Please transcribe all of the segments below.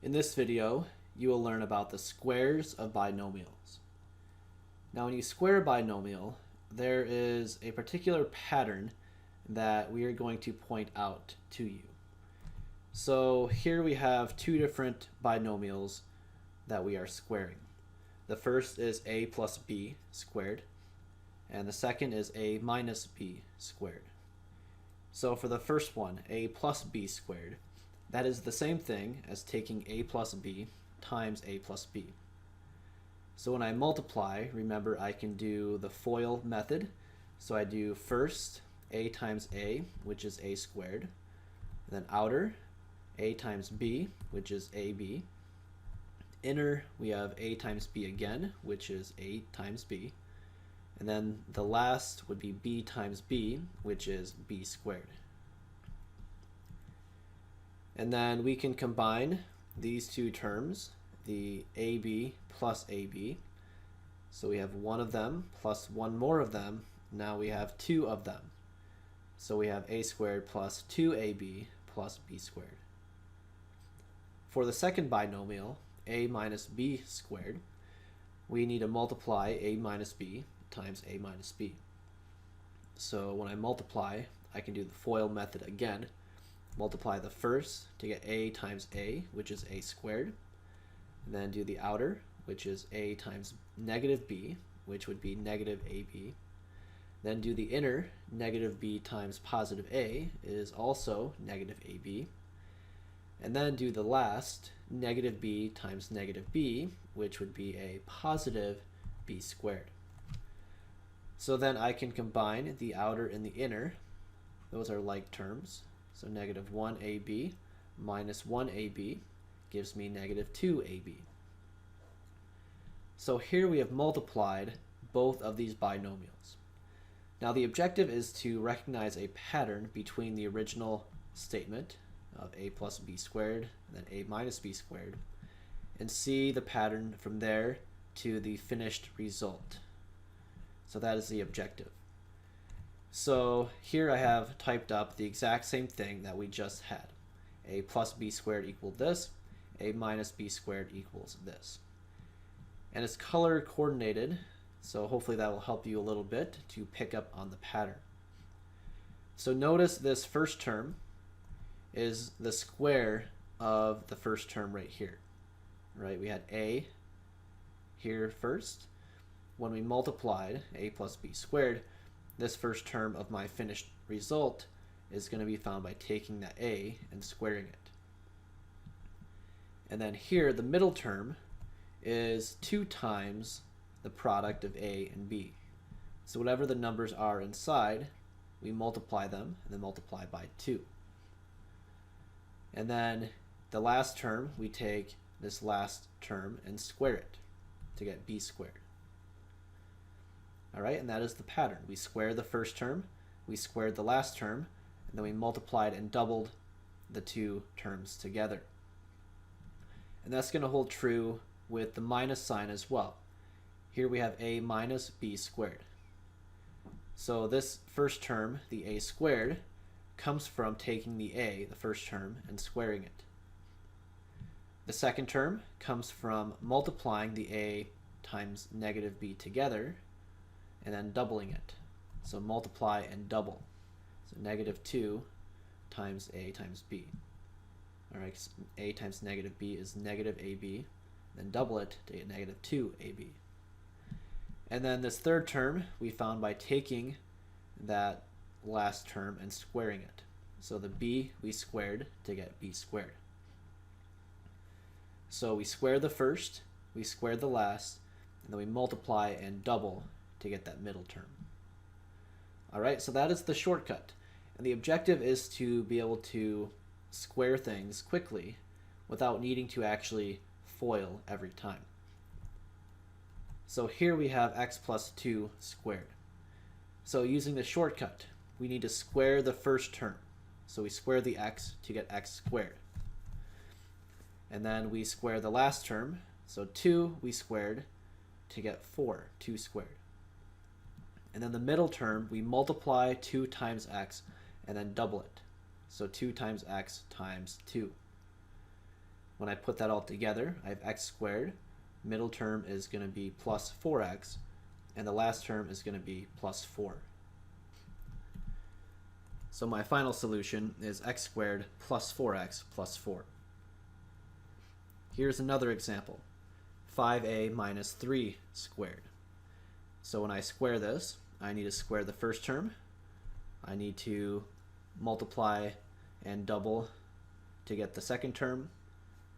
In this video, you will learn about the squares of binomials. Now, when you square a binomial, there is a particular pattern that we are going to point out to you. So here we have two different binomials that we are squaring. The first is a plus b squared, and the second is a minus b squared. So for the first one, a plus b squared, that is the same thing as taking a plus b times a plus b. So when I multiply, remember I can do the FOIL method. So I do first a times a, which is a squared, and then outer a times b, which is ab. Inner, we have a times b again, which is a times b. And then the last would be b times b, which is b squared. And then we can combine these two terms, the ab plus ab. So we have one of them plus one more of them. Now we have two of them. So we have a squared plus 2ab plus b squared. For the second binomial, a minus b squared, we need to multiply a minus b times a minus b. So when I multiply, I can do the FOIL method again. Multiply the first to get a times a, which is a squared. And then do the outer, which is a times negative b, which would be negative ab. Then do the inner, negative b times positive a is also negative ab. And then do the last, negative b times negative b, which would be a positive b squared. So then I can combine the outer and the inner. Those are like terms. So negative 1ab minus 1ab gives me negative 2ab. So here we have multiplied both of these binomials. Now the objective is to recognize a pattern between the original statement of a plus b squared and then a minus b squared, and see the pattern from there to the finished result. So that is the objective. So here I have typed up the exact same thing that we just had. A plus b squared equals this, a minus b squared equals this. And it's color coordinated, so hopefully that will help you a little bit to pick up on the pattern. So notice this first term is the square of the first term right here. Right? We had a here first. When we multiplied a plus b squared, this first term of my finished result is going to be found by taking that a and squaring it. And then here, the middle term is 2 times the product of a and b. So whatever the numbers are inside, we multiply them and then multiply by 2. And then the last term, we take this last term and square it to get b squared. All right, and that is the pattern. We squared the first term, we squared the last term, and then we multiplied and doubled the two terms together. And that's going to hold true with the minus sign as well. Here we have a minus b squared. So this first term, the a squared, comes from taking the a, the first term, and squaring it. The second term comes from multiplying the a times negative b together, and then doubling it. So multiply and double. So negative 2 times a times b. All right, a times negative b is negative ab. Then double it to get negative 2ab. And then this third term we found by taking that last term and squaring it. So the b we squared to get b squared. So we square the first, we square the last, and then we multiply and double to get that middle term. All right, so that is the shortcut. And the objective is to be able to square things quickly without needing to actually FOIL every time. So here we have x plus 2 squared. So using the shortcut, we need to square the first term. So we square the x to get x squared. And then we square the last term. So 2 we squared to get 2 squared. And then the middle term, we multiply 2 times x and then double it. So 2 times x times 2. when I put that all together, I have x squared. Middle term is going to be plus 4x, and the last term is going to be plus 4. So my final solution is x squared plus 4x plus 4. Here's another example. 5a minus 3 squared. So when I square this, I need to square the first term. I need to multiply and double to get the second term.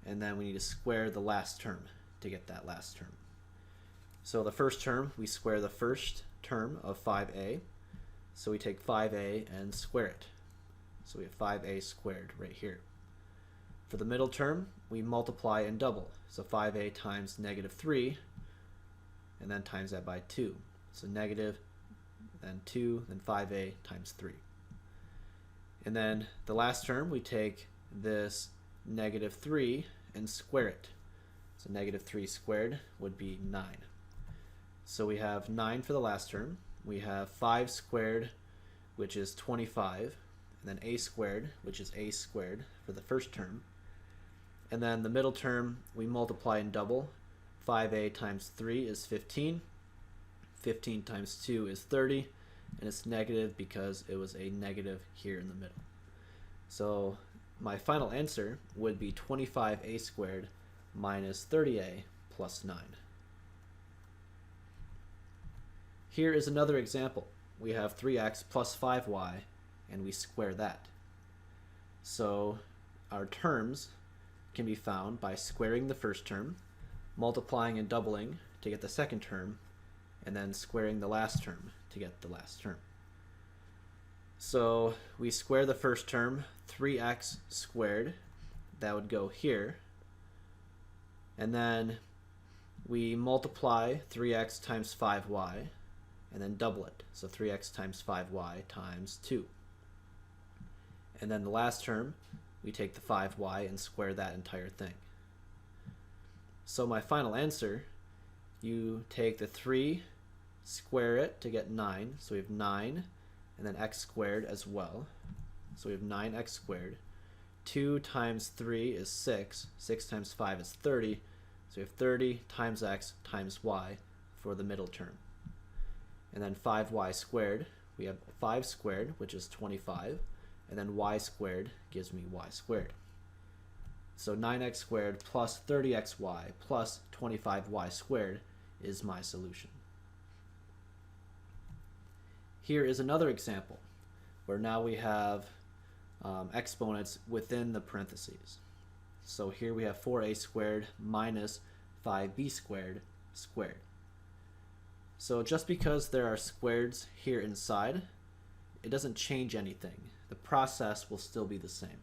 And then we need to square the last term to get that last term. So the first term, we square the first term of 5a. So we take 5a and square it. So we have 5a squared right here. For the middle term, we multiply and double. So 5a times negative 3, and then times that by 2. So negative, then 2, then 5a times 3. And then the last term, we take this negative 3 and square it. So negative 3 squared would be 9. So we have 9 for the last term. We have 5 squared, which is 25, and then a squared, which is a squared for the first term. And then the middle term, we multiply and double. 5a times 3 is 15. 15 times 2 is 30, and it's negative because it was a negative here in the middle. So my final answer would be 25a squared minus 30a plus 9. Here is another example. We have 3x plus 5y, and we square that. So our terms can be found by squaring the first term, multiplying and doubling to get the second term, and then squaring the last term to get the last term. So we square the first term, 3x squared, that would go here, and then we multiply 3x times 5y, and then double it. So 3x times 5y times 2. And then the last term, we take the 5y and square that entire thing. So my final answer, you take the 3, square it to get 9. So we have 9, and then x squared as well. So we have 9x squared. 2 times 3 is 6. 6 times 5 is 30. So we have 30 times x times y for the middle term. And then 5y squared, we have 5 squared, which is 25, and then y squared gives me y squared. So 9x squared plus 30xy plus 25y squared is my solution. Here is another example where now we have exponents within the parentheses. So here we have 4a squared minus 5b squared squared. So just because there are squareds here inside, it doesn't change anything. The process will still be the same.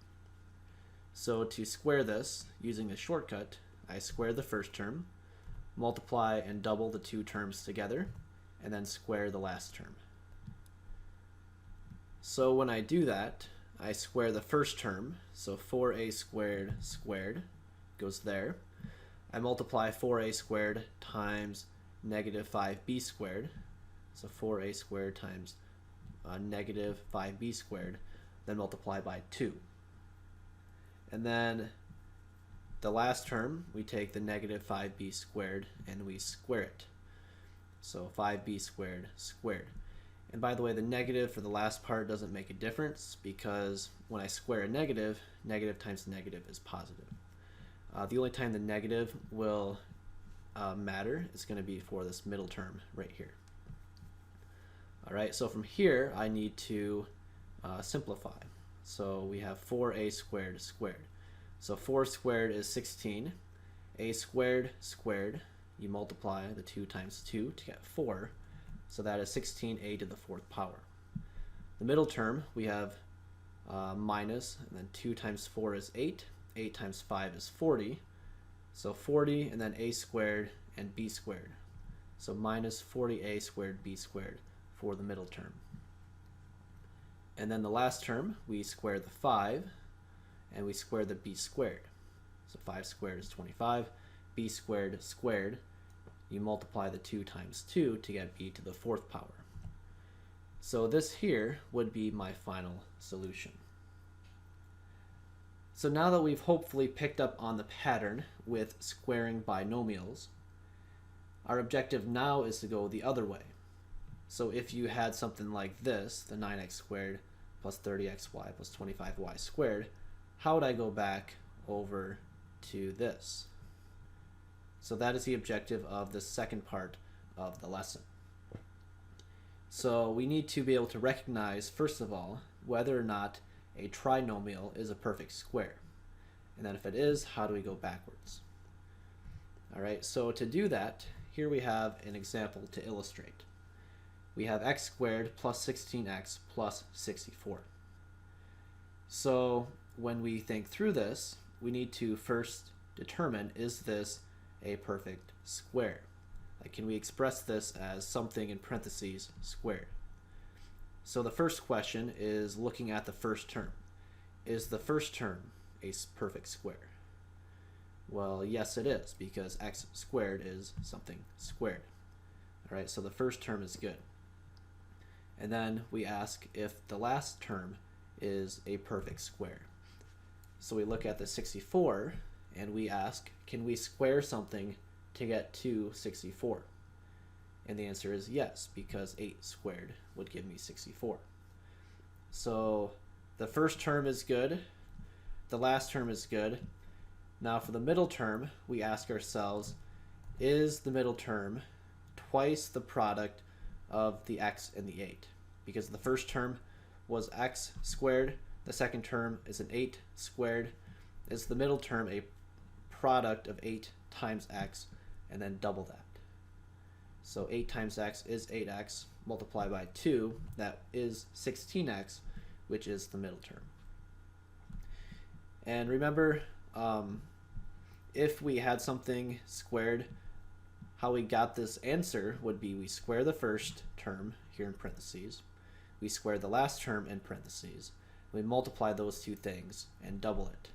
So to square this, using a shortcut, I square the first term, multiply and double the two terms together, and then square the last term. So when I do that, I square the first term, so 4a squared squared goes there. I multiply 4a squared times negative 5b squared, so 4a squared times negative 5b squared, then multiply by 2. And then the last term, we take the negative 5b squared and we square it. So 5b squared squared. And by the way, the negative for the last part doesn't make a difference because when I square a negative, negative times negative is positive. The only time the negative will matter is going to be for this middle term right here. All right, so from here I need to simplify. So we have 4a squared squared. So 4 squared is 16. A squared squared, you multiply the 2 times 2 to get 4. So that is 16a to the 4th power. The middle term, we have minus, and then 2 times 4 is 8. 8 times 5 is 40. So 40, and then a squared and b squared. So minus 40a squared b squared for the middle term. And then the last term, we square the 5, and we square the b squared. So 5 squared is 25. B squared squared, you multiply the 2 times 2 to get b to the 4th power. So this here would be my final solution. So now that we've hopefully picked up on the pattern with squaring binomials, our objective now is to go the other way. So if you had something like this, the 9x squared plus 30xy plus 25y squared, how would I go back over to this? So that is the objective of the second part of the lesson. So we need to be able to recognize, first of all, whether or not a trinomial is a perfect square. And then if it is, how do we go backwards? All right, so to do that, here we have an example to illustrate. We have x squared plus 16x plus 64. So when we think through this, we need to first determine, is this a perfect square? Like, can we express this as something in parentheses squared? So the first question is looking at the first term. Is the first term a perfect square? Well, yes it is, because x squared is something squared. All right, so the first term is good. And then we ask if the last term is a perfect square. So we look at the 64 and we ask, can we square something to get to 64? And the answer is yes, because 8 squared would give me 64. So the first term is good, the last term is good. Now for the middle term, we ask ourselves, is the middle term twice the product of the x and the 8? Because the first term was x squared, the second term is an 8 squared. Is the middle term a product of 8 times x and then double that? So 8 times x is 8x, multiplied by 2, that is 16x, which is the middle term. And remember, if we had something squared, how we got this answer would be we square the first term here in parentheses, we square the last term in parentheses, we multiply those two things and double it.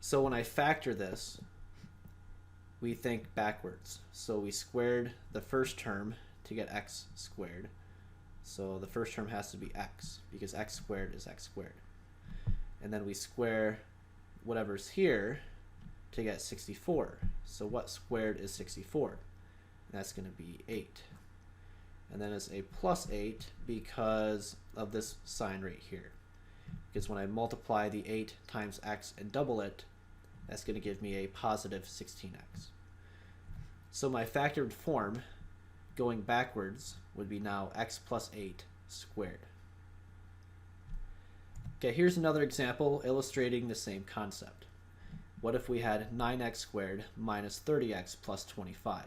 So when I factor this, we think backwards. So we squared the first term to get x squared. So the first term has to be x, because x squared is x squared. And then we square whatever's here to get 64. So what squared is 64? And that's going to be 8. And then it's a plus 8 because of this sign right here. Because when I multiply the 8 times x and double it, that's going to give me a positive 16x. So my factored form going backwards would be now x plus 8 squared. Okay, here's another example illustrating the same concept. What if we had 9x squared minus 30x plus 25?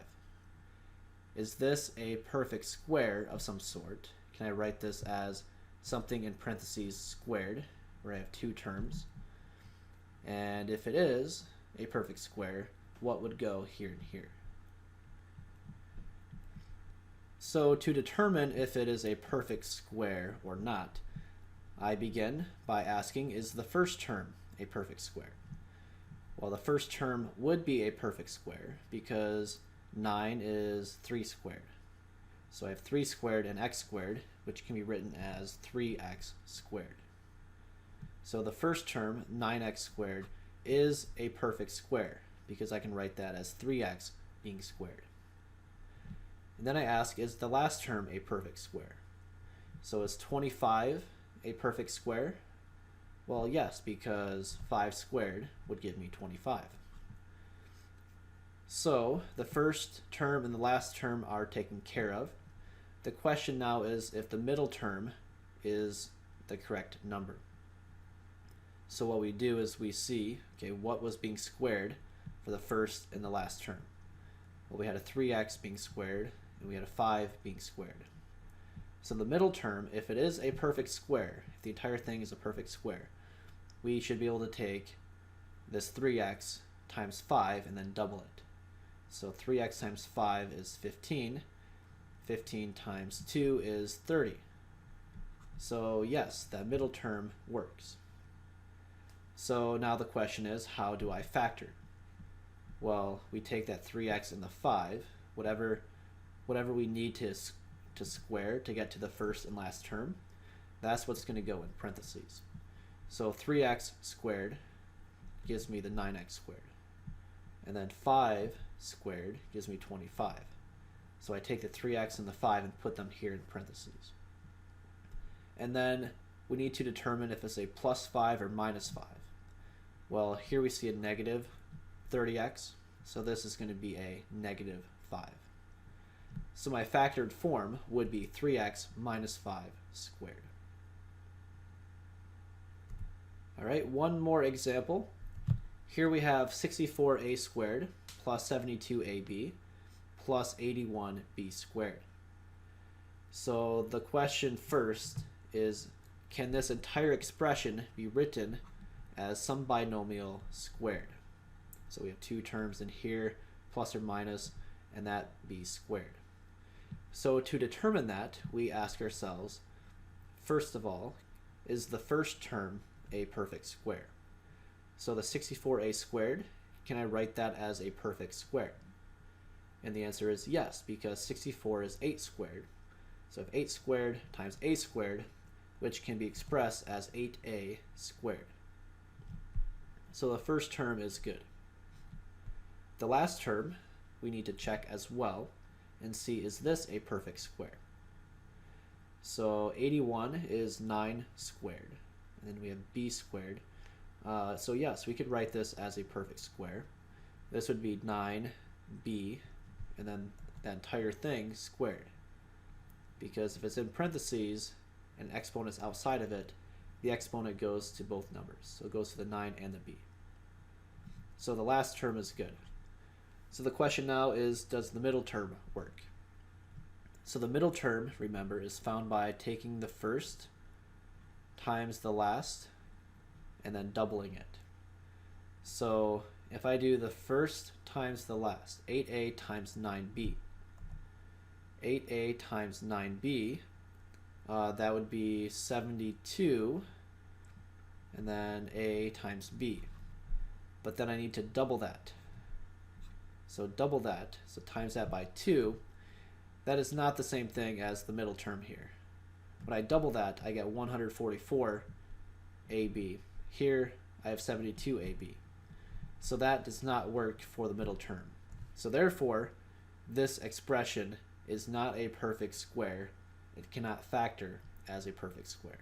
Is this a perfect square of some sort? Can I write this as something in parentheses squared, where I have two terms? And if it is a perfect square, what would go here and here? So to determine if it is a perfect square or not, I begin by asking, is the first term a perfect square? Well, the first term would be a perfect square because 9 is 3 squared. So I have 3 squared and x squared, which can be written as 3x squared. So the first term, 9x squared, is a perfect square because I can write that as 3x being squared. And then I ask, is the last term a perfect square? So is 25 a perfect square? Well, yes, because 5 squared would give me 25. So the first term and the last term are taken care of. The question now is if the middle term is the correct number. So what we do is we see, okay, what was being squared for the first and the last term. Well, we had a 3x being squared and we had a 5 being squared. So the middle term, if it is a perfect square, if the entire thing is a perfect square, we should be able to take this 3x times 5 and then double it. So 3x times 5 is 15. 15 times 2 is 30. So yes, that middle term works. So now the question is, how do I factor? Well, we take that 3x and the 5, whatever we need to square to get to the first and last term, that's what's going to go in parentheses. So 3x squared gives me the 9x squared. And then 5 squared gives me 25. So I take the 3x and the 5 and put them here in parentheses. And then we need to determine if it's a plus 5 or minus 5. Well, here we see a negative 30x, so this is going to be a negative 5. So my factored form would be 3x minus 5 squared. All right, one more example. Here we have 64a squared plus 72ab plus 81b squared. So the question first is, can this entire expression be written as some binomial squared? So we have two terms in here, plus or minus, and that b squared. So to determine that, we ask ourselves, first of all, is the first term a perfect square? So the 64a squared, can I write that as a perfect square? And the answer is yes, because 64 is 8 squared. So if 8 squared times a squared, which can be expressed as 8a squared. So the first term is good. The last term we need to check as well and see, is this a perfect square? So 81 is 9 squared, and then we have b squared. So yes, we could write this as a perfect square. This would be 9b, and then that entire thing squared. Because if it's in parentheses and exponent is outside of it, the exponent goes to both numbers. So it goes to the 9 and the b. So the last term is good. So the question now is, does the middle term work? So the middle term, remember, is found by taking the first times the last and then doubling it. So if I do the first times the last, 8a times 9b. 8a times 9b, that would be 72, and then a times b. But then I need to double that. So double that, so times that by 2. That is not the same thing as the middle term here. When I double that, I get 144 AB. Here, I have 72 AB. So that does not work for the middle term. So therefore, this expression is not a perfect square. It cannot factor as a perfect square.